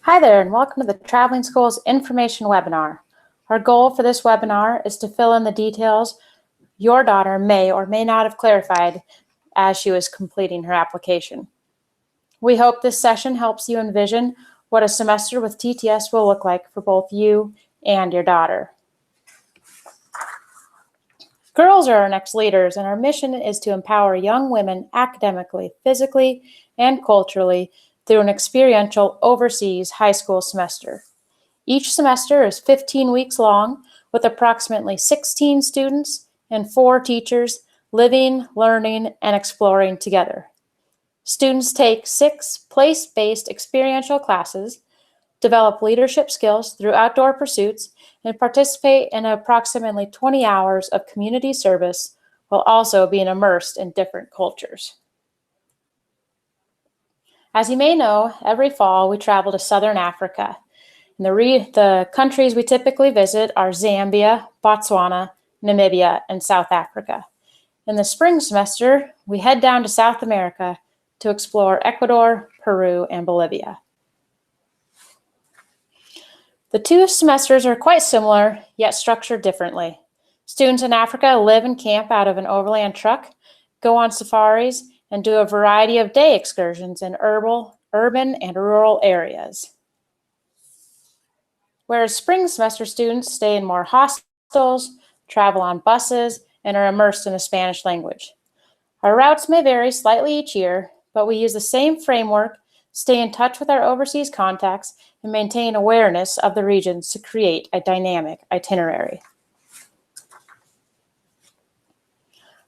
Hi there, and welcome to the Traveling School's information webinar. Our goal for this webinar is to fill in the details your daughter may or may not have clarified as she was completing her application. We hope this session helps you envision what a semester with TTS will look like for both you and your daughter. Girls are our next leaders, and our mission is to empower young women academically, physically, and culturally through an experiential overseas high school semester. Each semester is 15 weeks long, with approximately 16 students and 4 teachers living, learning, and exploring together. Students take 6 place-based experiential classes, develop leadership skills through outdoor pursuits, and participate in approximately 20 hours of community service while also being immersed in different cultures. As you may know, every fall we travel to Southern Africa. And the countries we typically visit are Zambia, Botswana, Namibia, and South Africa. In the spring semester, we head down to South America to explore Ecuador, Peru, and Bolivia. The 2 semesters are quite similar, yet structured differently. Students in Africa live and camp out of an overland truck, go on safaris, and do a variety of day excursions in urban and rural areas. Whereas spring semester students stay in more hostels, travel on buses, and are immersed in the Spanish language. Our routes may vary slightly each year, but we use the same framework, stay in touch with our overseas contacts, and maintain awareness of the regions to create a dynamic itinerary.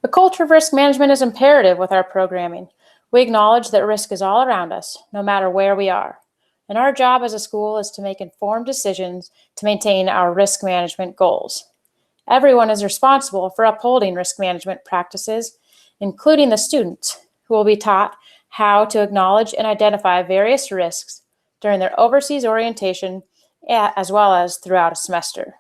The culture of risk management is imperative with our programming. We acknowledge that risk is all around us, no matter where we are. And our job as a school is to make informed decisions to maintain our risk management goals. Everyone is responsible for upholding risk management practices, including the students, who will be taught how to acknowledge and identify various risks during their overseas orientation, as well as throughout a semester.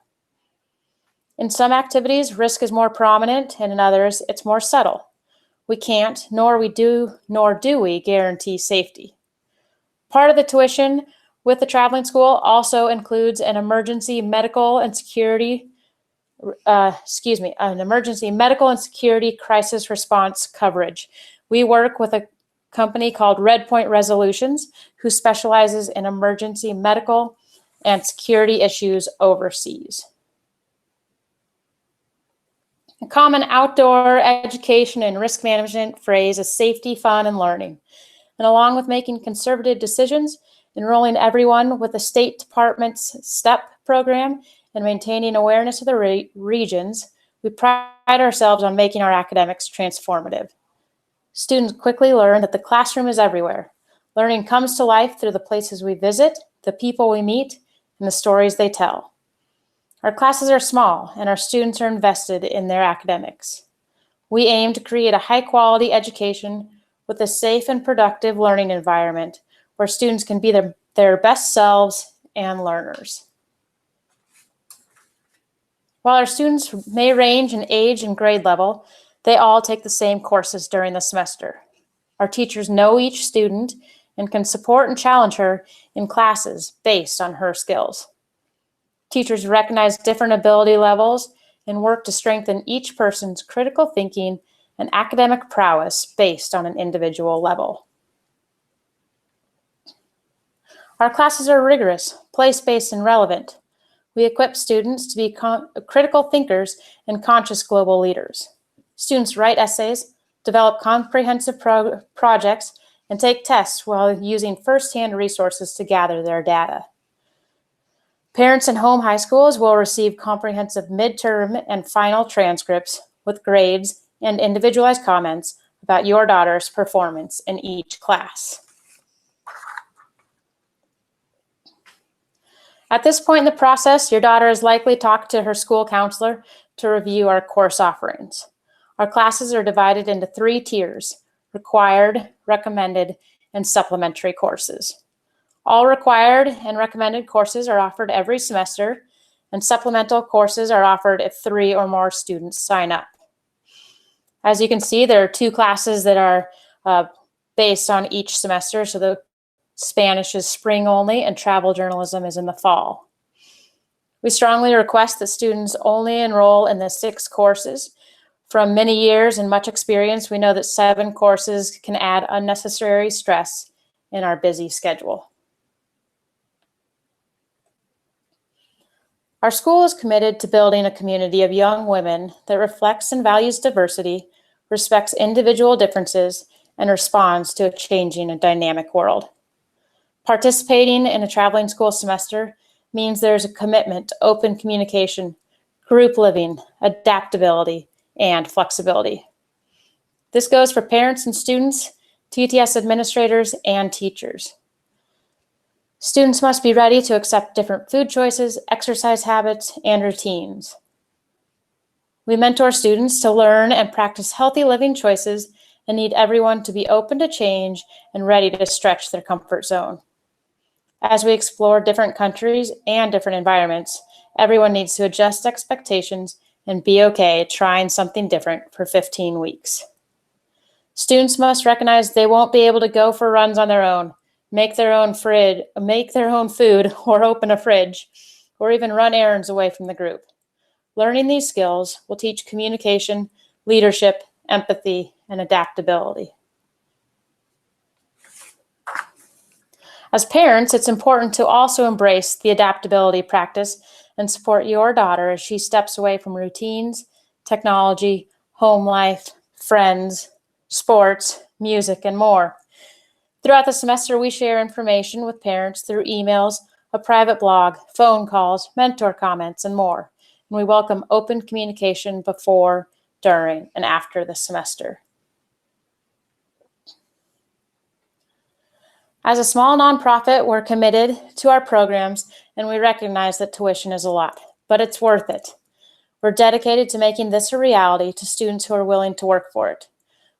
In some activities, risk is more prominent, and in others, it's more subtle. We can't, nor do we guarantee safety. Part of the tuition with the traveling school also includes an emergency medical and security crisis response coverage. We work with a company called Red Point Resolutions, who specializes in emergency medical and security issues overseas. A common outdoor education and risk management phrase is safety, fun, and learning. And along with making conservative decisions, enrolling everyone with the State Department's STEP program, and maintaining awareness of the regions, we pride ourselves on making our academics transformative. Students quickly learn that the classroom is everywhere. Learning comes to life through the places we visit, the people we meet, and the stories they tell. Our classes are small, and our students are invested in their academics. We aim to create a high-quality education with a safe and productive learning environment where students can be their best selves and learners. While our students may range in age and grade level, they all take the same courses during the semester. Our teachers know each student and can support and challenge her in classes based on her skills. Teachers recognize different ability levels and work to strengthen each person's critical thinking and academic prowess based on an individual level. Our classes are rigorous, place-based, and relevant. We equip students to be critical thinkers and conscious global leaders. Students write essays, develop comprehensive projects, and take tests while using first-hand resources to gather their data. Parents in home high schools will receive comprehensive midterm and final transcripts with grades and individualized comments about your daughter's performance in each class. At this point in the process, your daughter is likely talked to her school counselor to review our course offerings. Our classes are divided into 3 tiers: required, recommended, and supplementary courses. All required and recommended courses are offered every semester, and supplemental courses are offered if 3 or more students sign up. As you can see, there are 2 classes that are based on each semester. So the Spanish is spring only, and travel journalism is in the fall. We strongly request that students only enroll in the 6 courses. From many years and much experience, we know that 7 courses can add unnecessary stress in our busy schedule. Our school is committed to building a community of young women that reflects and values diversity, respects individual differences, and responds to a changing and dynamic world. Participating in a traveling school semester means there's a commitment to open communication, group living, adaptability, and flexibility. This goes for parents and students, TTS administrators, and teachers. Students must be ready to accept different food choices, exercise habits, and routines. We mentor students to learn and practice healthy living choices and need everyone to be open to change and ready to stretch their comfort zone. As we explore different countries and different environments, everyone needs to adjust expectations and be okay trying something different for 15 weeks. Students must recognize they won't be able to go for runs on their own, make their own food, or open a fridge, or even run errands away from the group. Learning these skills will teach communication, leadership, empathy, and adaptability. As parents, it's important to also embrace the adaptability practice and support your daughter as she steps away from routines, technology, home life, friends, sports, music, and more. Throughout the semester, we share information with parents through emails, a private blog, phone calls, mentor comments, and more. And we welcome open communication before, during, and after the semester. As a small nonprofit, we're committed to our programs, and we recognize that tuition is a lot, but it's worth it. We're dedicated to making this a reality to students who are willing to work for it.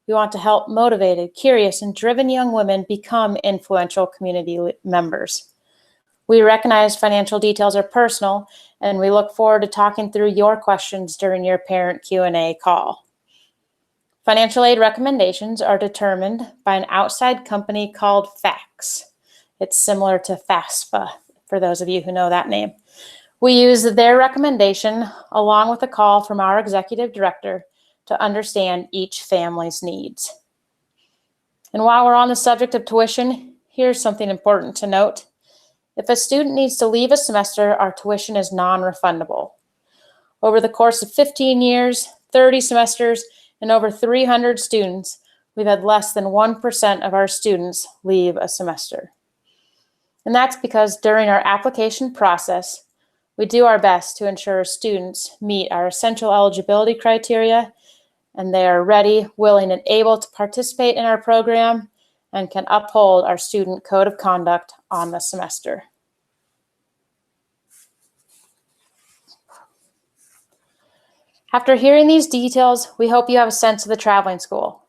We want to help motivated, curious, and driven young women become influential community members. We recognize financial details are personal, and we look forward to talking through your questions during your parent Q&A call. Financial aid recommendations are determined by an outside company called FACS. It's similar to FAFSA, for those of you who know that name. We use their recommendation along with a call from our executive director to understand each family's needs. And while we're on the subject of tuition, here's something important to note. If a student needs to leave a semester, our tuition is non-refundable. Over the course of 15 years, 30 semesters, and over 300 students, we've had less than 1% of our students leave a semester. And that's because during our application process, we do our best to ensure students meet our essential eligibility criteria and they are ready, willing, and able to participate in our program and can uphold our student code of conduct on the semester. After hearing these details, we hope you have a sense of the traveling school.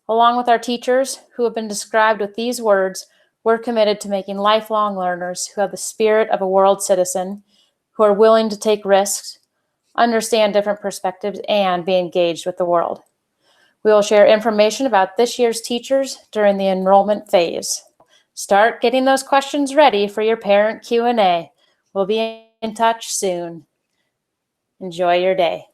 Along with our teachers, who have been described with these words, we're committed to making lifelong learners who have the spirit of a world citizen, who are willing to take risks, understand different perspectives, and be engaged with the world. We will share information about this year's teachers during the enrollment phase. Start getting those questions ready for your parent Q&A. We'll be in touch soon. Enjoy your day.